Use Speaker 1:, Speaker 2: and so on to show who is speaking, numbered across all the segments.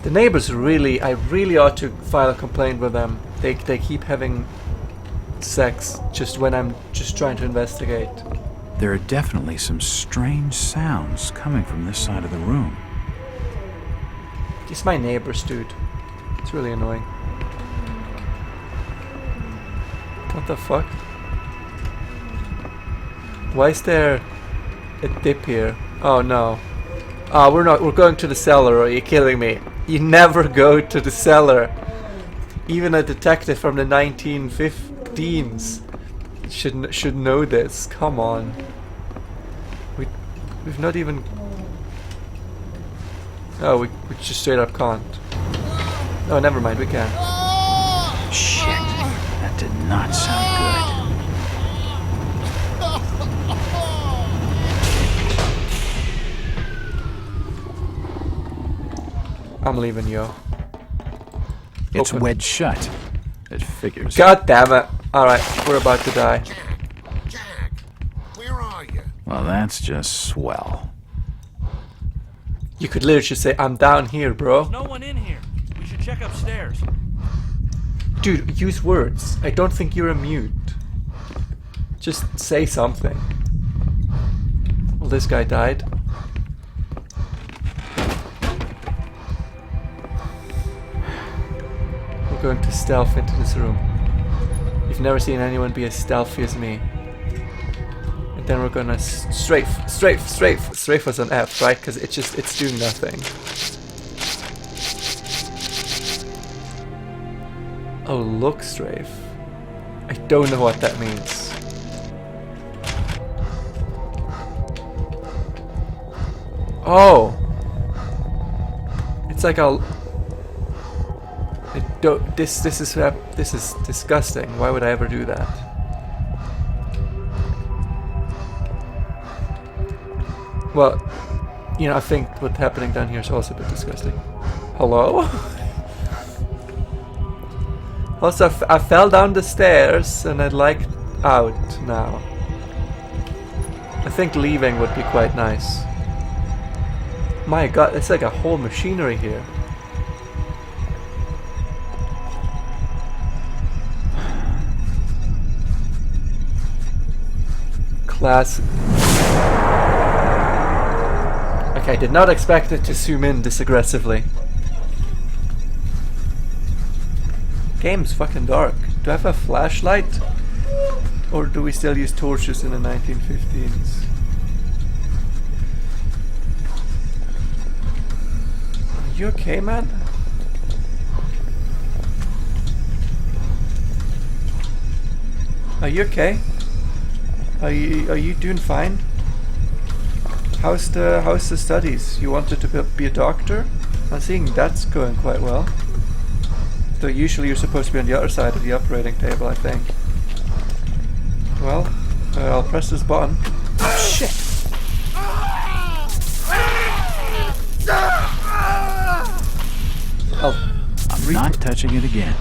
Speaker 1: The neighbors really, I really ought to file a complaint with them. They keep having sex just when I'm just trying to investigate.
Speaker 2: There are definitely some strange sounds coming from this side of the room.
Speaker 1: It's my neighbors, dude. It's really annoying. What the fuck? Why is there a dip here? Oh no. Oh, we're going to the cellar, are you kidding me? You never go to the cellar. Even a detective from the 1915s should know this. Come on. We've not even... Oh, we just straight up can't. Oh, never mind, we can.
Speaker 2: Shit, that did not sound good.
Speaker 1: I'm leaving, yo.
Speaker 2: It's
Speaker 1: Open.
Speaker 2: wedged shut. It figures.
Speaker 1: God damn it. Alright, we're about to die.
Speaker 3: Jack, where are you?
Speaker 2: Well, that's just swell.
Speaker 1: You could literally just say, I'm down here, bro.
Speaker 4: There's no one in here. We should check upstairs.
Speaker 1: Dude, use words. I don't think you're a mute. Just say something. Well, this guy died. We're going to stealth into this room. You've never seen anyone be as stealthy as me. And then we're gonna strafe was an F, right? Because it's doing nothing. Oh, look strafe. I don't know what that means. Oh, it's like a. This is disgusting. Why would I ever do that? Well, you know, I think what's happening down here is also a bit disgusting. Hello? Also, I fell down the stairs and I'd like out now. I think leaving would be quite nice. My god, it's like a whole machinery here. Class. Okay, I did not expect it to zoom in this aggressively. Game's fucking dark. Do I have a flashlight? Or do we still use torches in the 1915s? Are you okay, man? Are you okay? Are you doing fine? How's the studies? You wanted to be a doctor? I'm seeing that's going quite well. Though usually you're supposed to be on the other side of the operating table, I think. Well, I'll press this button. Oh, shit!
Speaker 2: I'm not touching it again.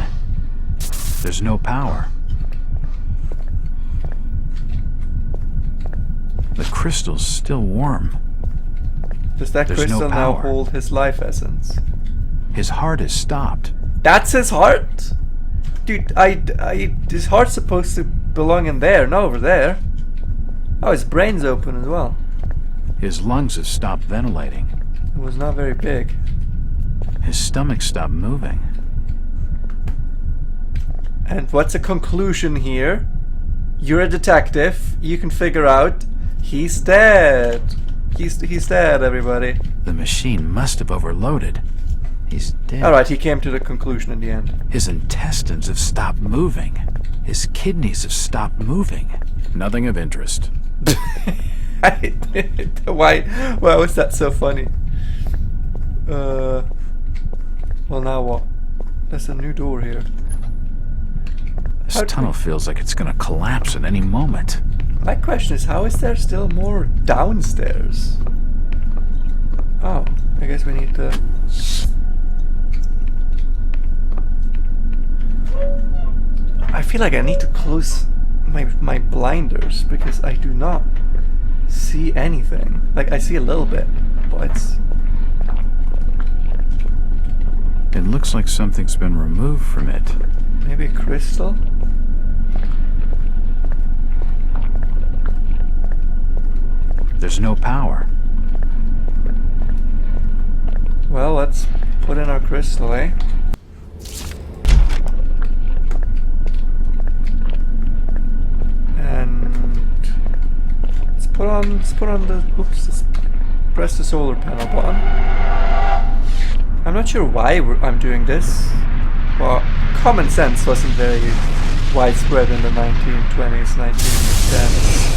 Speaker 2: There's no power. The crystal's still warm.
Speaker 1: Does that
Speaker 2: There's
Speaker 1: crystal
Speaker 2: no
Speaker 1: now
Speaker 2: power.
Speaker 1: hold his life essence?
Speaker 2: His heart is stopped.
Speaker 1: That's his heart? Dude, his heart's supposed to belong in there, not over there. Oh, his brain's open as well.
Speaker 2: His lungs have stopped ventilating.
Speaker 1: It was not very big.
Speaker 2: His stomach stopped moving.
Speaker 1: And what's the conclusion here? You're a detective. You can figure out he's dead. He's dead, everybody.
Speaker 2: The machine must have overloaded. He's dead.
Speaker 1: Alright, he came to the conclusion in the end.
Speaker 2: His intestines have stopped moving. His kidneys have stopped moving. Nothing of interest.
Speaker 1: Why was that so funny? Well, now what? There's a new door here.
Speaker 2: This tunnel feels like it's gonna collapse at any moment.
Speaker 1: My question is, how is there still more downstairs? Oh, I guess we need to... I feel like I need to close my blinders because I do not see anything. Like, I see a little bit, but it's...
Speaker 2: looks like something's been removed from it.
Speaker 1: Maybe a crystal?
Speaker 2: There's no power.
Speaker 1: Well, let's put in our crystal, eh? And let's put on the let's press the solar panel button. I'm not sure why I'm doing this, but common sense wasn't very widespread in the 1920s, 1910s.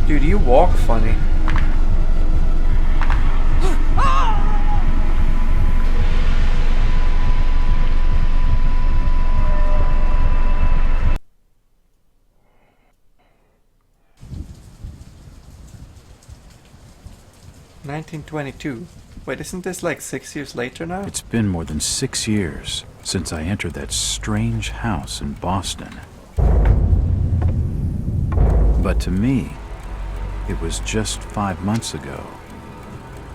Speaker 1: Dude, you walk funny. $1922. Wait, isn't this like 6 years later now?
Speaker 2: It's been more than 6 years since I entered that strange house in Boston. But to me, it was just 5 months ago.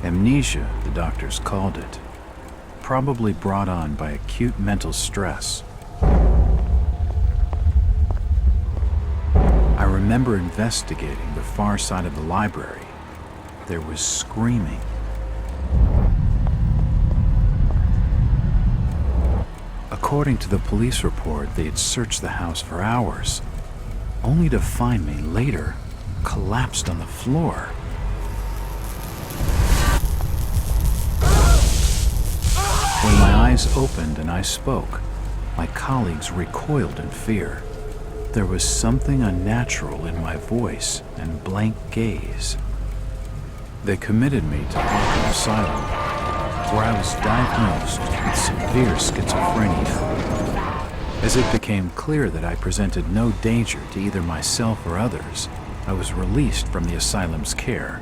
Speaker 2: Amnesia, the doctors called it. Probably brought on by acute mental stress. I remember investigating the far side of the library. There was screaming. According to the police report, they had searched the house for hours, only to find me later collapsed on the floor. When my eyes opened and I spoke, my colleagues recoiled in fear. There was something unnatural in my voice and blank gaze. They committed me to Arkham Asylum, where I was diagnosed with severe schizophrenia. As it became clear that I presented no danger to either myself or others, I was released from the asylum's care.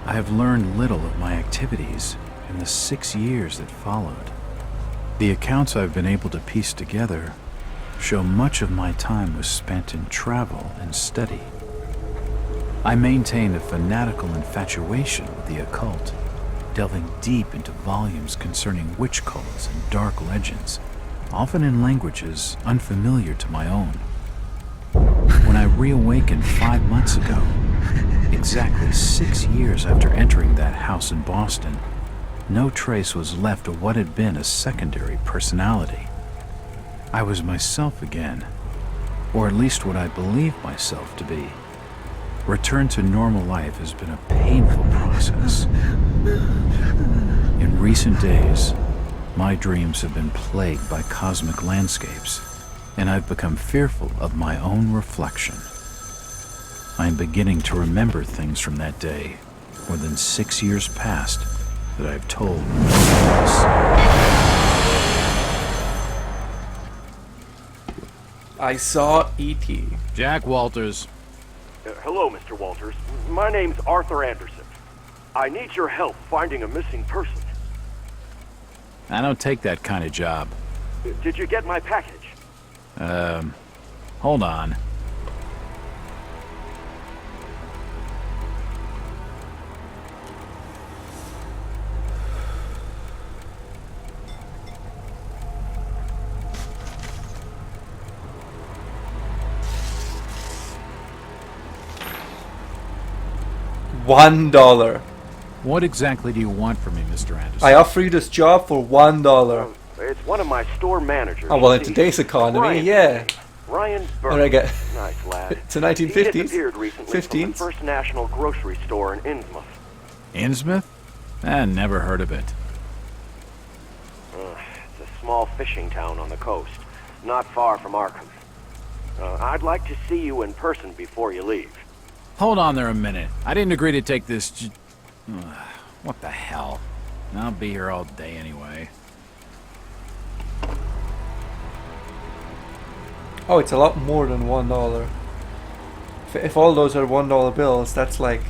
Speaker 2: I have learned little of my activities in the 6 years that followed. The accounts I've been able to piece together show much of my time was spent in travel and study. I maintained a fanatical infatuation with the occult, delving deep into volumes concerning witch cults and dark legends, often in languages unfamiliar to my own. When I reawakened 5 months ago, exactly 6 years after entering that house in Boston, no trace was left of what had been a secondary personality. I was myself again, or at least what I believed myself to be. Return to normal life has been a painful process. In recent days, my dreams have been plagued by cosmic landscapes, and I've become fearful of my own reflection. I am beginning to remember things from that day, more than 6 years past, that I've told no one else.
Speaker 1: I saw E.T.
Speaker 2: Jack Walters.
Speaker 5: Hello, Mr. Walters. My name's Arthur Anderson. I need your help finding a missing person.
Speaker 2: I don't take that kind of job.
Speaker 5: Did you get my package?
Speaker 2: Hold on.
Speaker 1: $1.
Speaker 2: What exactly do you want from me, Mr. Anderson?
Speaker 1: I offer you this job for $1.
Speaker 5: It's one of my store managers.
Speaker 1: Oh well, in
Speaker 5: See,
Speaker 1: today's economy,
Speaker 5: Ryan,
Speaker 1: yeah.
Speaker 5: Ryan
Speaker 1: What
Speaker 5: Burke.
Speaker 1: did I get?
Speaker 5: Nice lad.
Speaker 1: It's the 1950s.
Speaker 5: He disappeared recently from the
Speaker 1: 15s.
Speaker 5: First National grocery store in Innsmouth.
Speaker 2: Innsmouth? Never heard of it.
Speaker 5: It's a small fishing town on the coast, not far from Arkham. I'd like to see you in person before you leave.
Speaker 2: Hold on there a minute. I didn't agree to take this what the hell? I'll be here all day anyway.
Speaker 1: Oh, it's a lot more than $1. If all those are $1 bills, that's like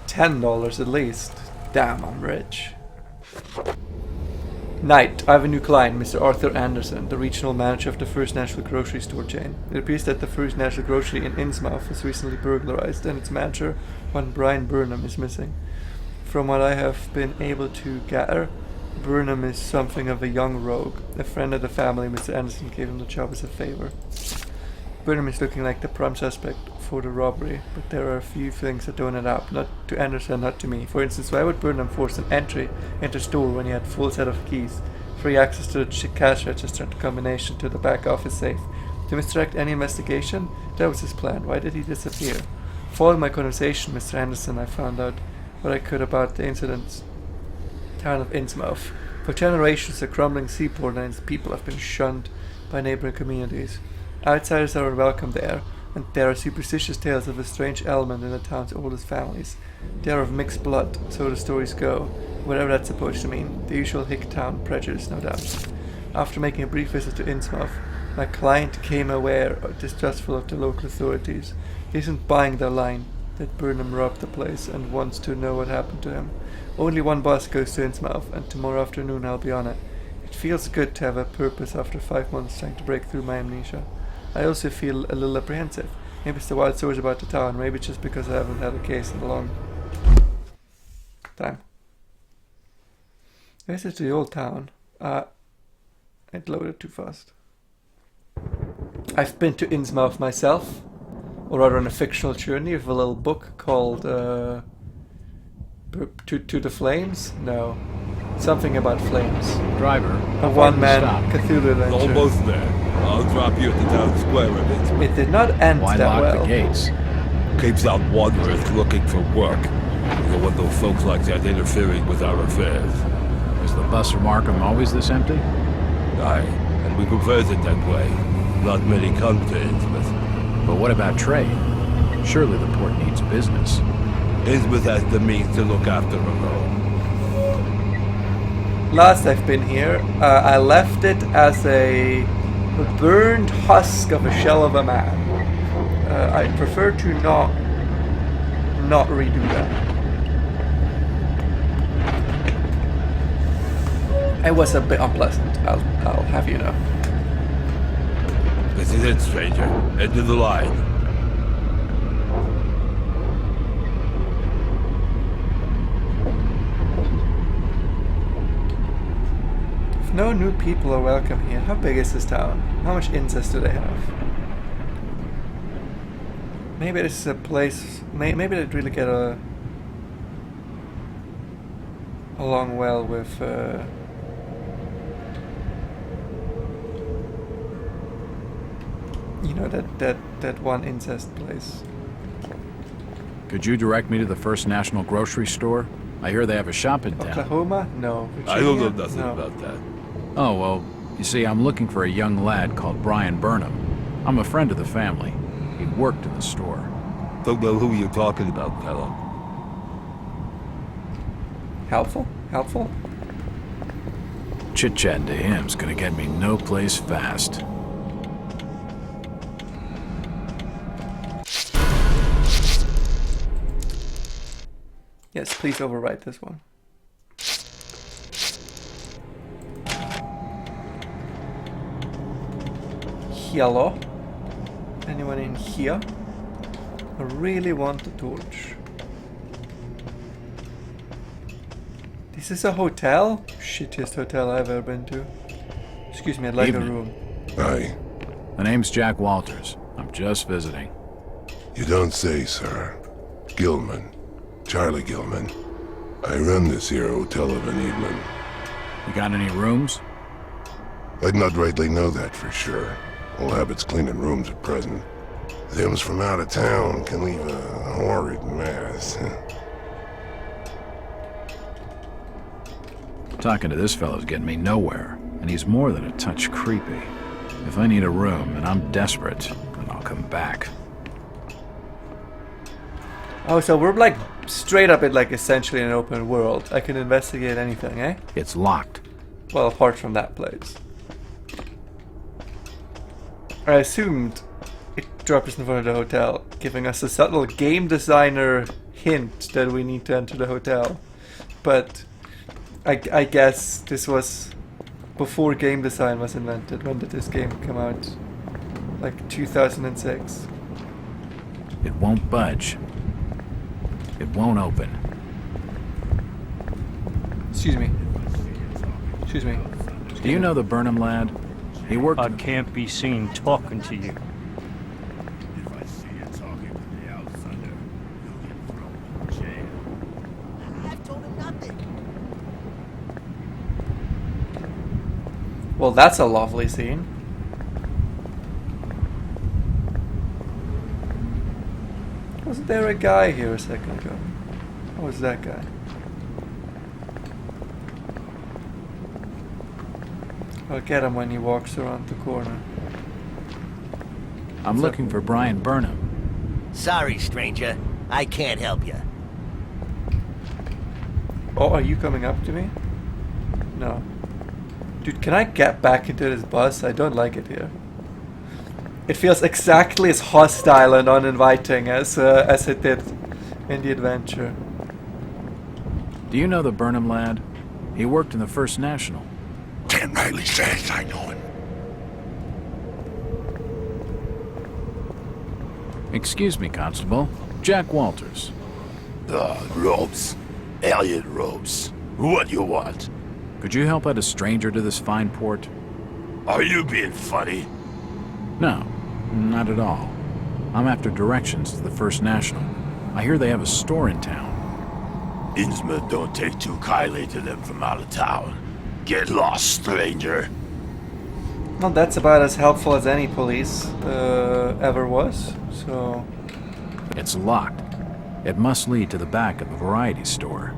Speaker 1: $10 at least. Damn, I'm rich. Night. I have a new client, Mr. Arthur Anderson, the regional manager of the First National Grocery Store chain. It appears that the First National Grocery in Innsmouth was recently burglarized, and its manager, one Brian Burnham, is missing. From what I have been able to gather, Burnham is something of a young rogue. A friend of the family, Mr. Anderson, gave him the job as a favor. Burnham is looking like the prime suspect for the robbery, but there are a few things that don't add up. Not to Anderson, not to me. For instance, why would Burnham force an entry into the store when he had full set of keys, free access to the cash register and combination to the back office safe? To misdirect any investigation? That was his plan. Why did he disappear? Following my conversation, Mr. Anderson, I found out what I could about the incident's town of Innsmouth. For generations, the crumbling seaport and its people have been shunned by neighboring communities. Outsiders are unwelcome there, and there are superstitious tales of a strange element in the town's oldest families. They are of mixed blood, so the stories go, whatever that's supposed to mean. The usual Hicktown prejudice, no doubt. After making a brief visit to Innsmouth, my client came aware distrustful of the local authorities. He isn't buying their line that Burnham robbed the place and wants to know what happened to him. Only one bus goes to Innsmouth, and tomorrow afternoon I'll be on it. It feels good to have a purpose after 5 months trying to break through my amnesia. I also feel a little apprehensive. Maybe it's the wild stories about the town, maybe it's just because I haven't had a case in a long time. This is the old town. It loaded too fast. I've been to Innsmouth myself, or rather on a fictional journey with a little book called To the Flames? No. Something about flames.
Speaker 2: Driver,
Speaker 1: A one-man Cthulhu adventure.
Speaker 6: Almost there. I'll drop you at the town square of it.
Speaker 1: It did not end
Speaker 2: Why
Speaker 1: that
Speaker 2: lock
Speaker 1: well.
Speaker 2: the gates?
Speaker 6: Keeps out wanderers looking for work. We don't want those folks like that interfering with our affairs.
Speaker 2: Is the bus from Arkham always this empty?
Speaker 6: Aye, and we prefer it that way. Not many come to Innsmouth.
Speaker 2: But what about trade? Surely the port needs business.
Speaker 6: Innsmouth has the means to look after her own.
Speaker 1: Last I've been here, I left it as a burned husk of a shell of a man. I prefer to not redo that. It was a bit unpleasant, I'll have you know.
Speaker 6: This is it, stranger. End of the line.
Speaker 1: If no new people are welcome here, how big is this town? How much incest do they have? Maybe this is a place. Maybe they'd really get along well with. You know, that one incest place.
Speaker 2: Could you direct me to the First National Grocery Store? I hear they have a shop in town.
Speaker 1: Oklahoma? No. Virginia?
Speaker 6: I don't know nothing
Speaker 1: No.
Speaker 6: about that.
Speaker 2: Oh, well, you see, I'm looking for a young lad called Brian Burnham. I'm a friend of the family. He worked in the store.
Speaker 6: Don't know who you're talking about, fellow.
Speaker 1: Helpful? Helpful?
Speaker 2: Chit-chatting to him's gonna get me no place fast.
Speaker 1: Yes, please overwrite this one. Hello? Anyone in here? I really want the torch. This is a hotel? Shittiest hotel I've ever been to. Excuse me, I'd like a
Speaker 2: Evening.
Speaker 1: room.
Speaker 7: Aye,
Speaker 2: The name's Jack Walters. I'm just visiting.
Speaker 7: you don't say, sir. Gilman. Charlie Gilman. I run this here hotel of an evening.
Speaker 2: You got any rooms?
Speaker 7: I'd not rightly know that for sure. All habits cleaning rooms at present. Them's from out of town can leave a horrid mess.
Speaker 2: Talking to this fellow's getting me nowhere, and he's more than a touch creepy. If I need a room and I'm desperate, then I'll come back.
Speaker 1: Oh, so we're like straight up in like essentially an open world. I can investigate anything, eh?
Speaker 2: It's locked.
Speaker 1: Well, apart from that place. I assumed it dropped us in front of the hotel, giving us a subtle game designer hint that we need to enter the hotel. but I guess this was before game design was invented. When did this game come out? Like 2006.
Speaker 2: It won't budge. It won't open.
Speaker 1: Excuse me. Excuse me.
Speaker 2: Do you know the Burnham lad? He worked...
Speaker 8: I can't be seen talking to you.
Speaker 6: If I see you talking to the outsider, you'll get thrown in jail.
Speaker 3: I've told him nothing.
Speaker 1: Well, that's a lovely scene. Wasn't there a guy here a second ago? What was that guy? I'll get him when he walks around the corner.
Speaker 2: I'm looking for Brian Burnham.
Speaker 3: Sorry, stranger. I can't help you.
Speaker 1: Oh, are you coming up to me? No. Dude, can I get back into this bus? I don't like it here. It feels exactly as hostile and uninviting as it did in the adventure.
Speaker 2: Do you know the Burnham lad? He worked in the First National.
Speaker 7: Dan Riley says I know him.
Speaker 2: Excuse me, Constable. Jack Walters.
Speaker 9: Robes. Elliot Robes. What do you want?
Speaker 2: Could you help out a stranger to this fine port?
Speaker 9: Are you being funny?
Speaker 2: No, not at all. I'm after directions to the First National. I hear they have a store in town.
Speaker 9: Innsmouth don't take too kindly to them from out of town. Get lost, stranger.
Speaker 1: Well, that's about as helpful as any police ever was, so...
Speaker 2: It's locked. It must lead to the back of the variety store.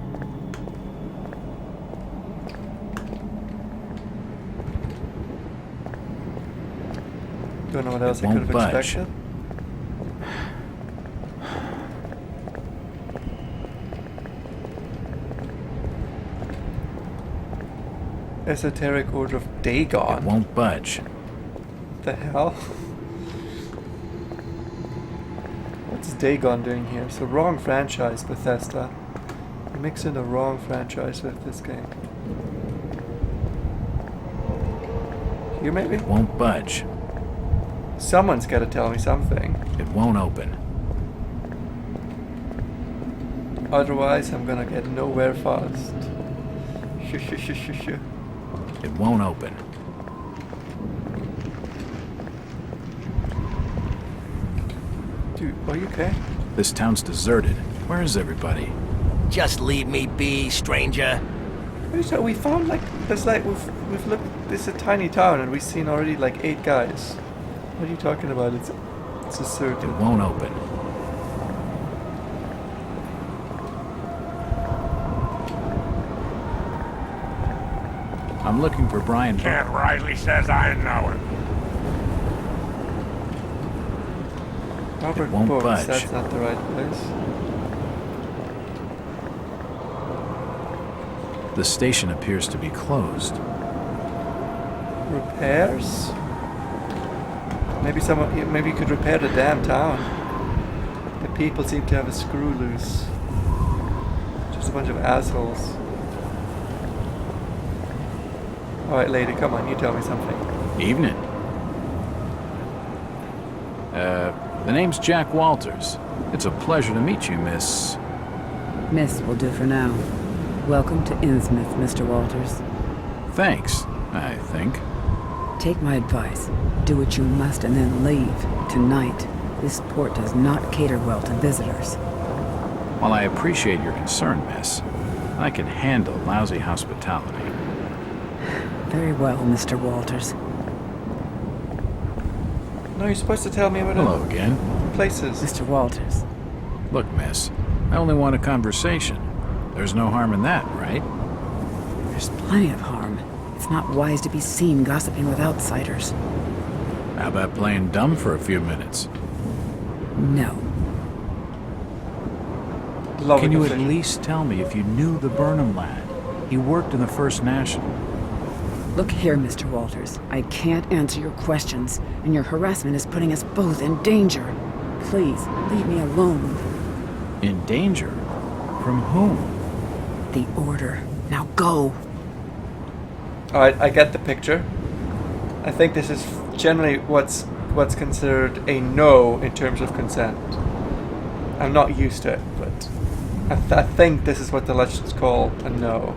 Speaker 1: Don't know what else
Speaker 2: It
Speaker 1: I could
Speaker 2: won't
Speaker 1: have
Speaker 2: budge.
Speaker 1: expected. Esoteric Order of Dagon.
Speaker 2: It won't budge.
Speaker 1: What the hell? What's Dagon doing here? It's the wrong franchise, Bethesda. You're mixing the wrong franchise with this game. You maybe?
Speaker 2: It won't budge.
Speaker 1: Someone's got to tell me something.
Speaker 2: It won't open.
Speaker 1: Otherwise, I'm gonna get nowhere fast. Shh.
Speaker 2: It won't open.
Speaker 1: Dude, are you okay?
Speaker 2: This town's deserted. Where is everybody?
Speaker 3: Just leave me be, stranger.
Speaker 1: So we found we've looked. This is a tiny town, and we've seen already like 8 guys. What are you talking about? It's deserted.
Speaker 2: It won't open. I'm looking for Brian.
Speaker 6: Dan Riley says I know him.
Speaker 1: Robert
Speaker 2: won't
Speaker 1: Books,
Speaker 2: budge.
Speaker 1: that's not the right place.
Speaker 2: The station appears to be closed.
Speaker 1: Repairs? Maybe you could repair the damn town. The people seem to have a screw loose. Just a bunch of assholes. Alright, lady, come on, you tell me something.
Speaker 2: Evening. The name's Jack Walters. It's a pleasure to meet you, Miss...
Speaker 10: Miss will do for now. Welcome to Innsmouth, Mr. Walters.
Speaker 2: Thanks, I think.
Speaker 10: Take my advice. Do what you must and then leave. Tonight. This port does not cater well to visitors.
Speaker 2: While I appreciate your concern, miss, I can handle lousy hospitality.
Speaker 10: Very well, Mr. Walters.
Speaker 1: No, you're supposed to tell me about
Speaker 2: Hello again.
Speaker 1: places.
Speaker 10: Mr. Walters.
Speaker 2: Look, miss, I only want a conversation. There's no harm in that, right?
Speaker 10: There's plenty of harm. It's not wise to be seen gossiping with outsiders.
Speaker 2: How about playing dumb for a few minutes?
Speaker 10: No.
Speaker 1: Lovely
Speaker 2: Can you at
Speaker 1: conversation.
Speaker 2: least tell me if you knew the Burnham lad? He worked in the First National.
Speaker 10: Look here, Mr. Walters. I can't answer your questions, and your harassment is putting us both in danger. Please, leave me alone.
Speaker 2: In danger? From whom?
Speaker 10: the order. Now go.
Speaker 1: Alright, I get the picture. I think this is generally what's considered a no in terms of consent. I'm not used to it, but I think this is what the legends call a no.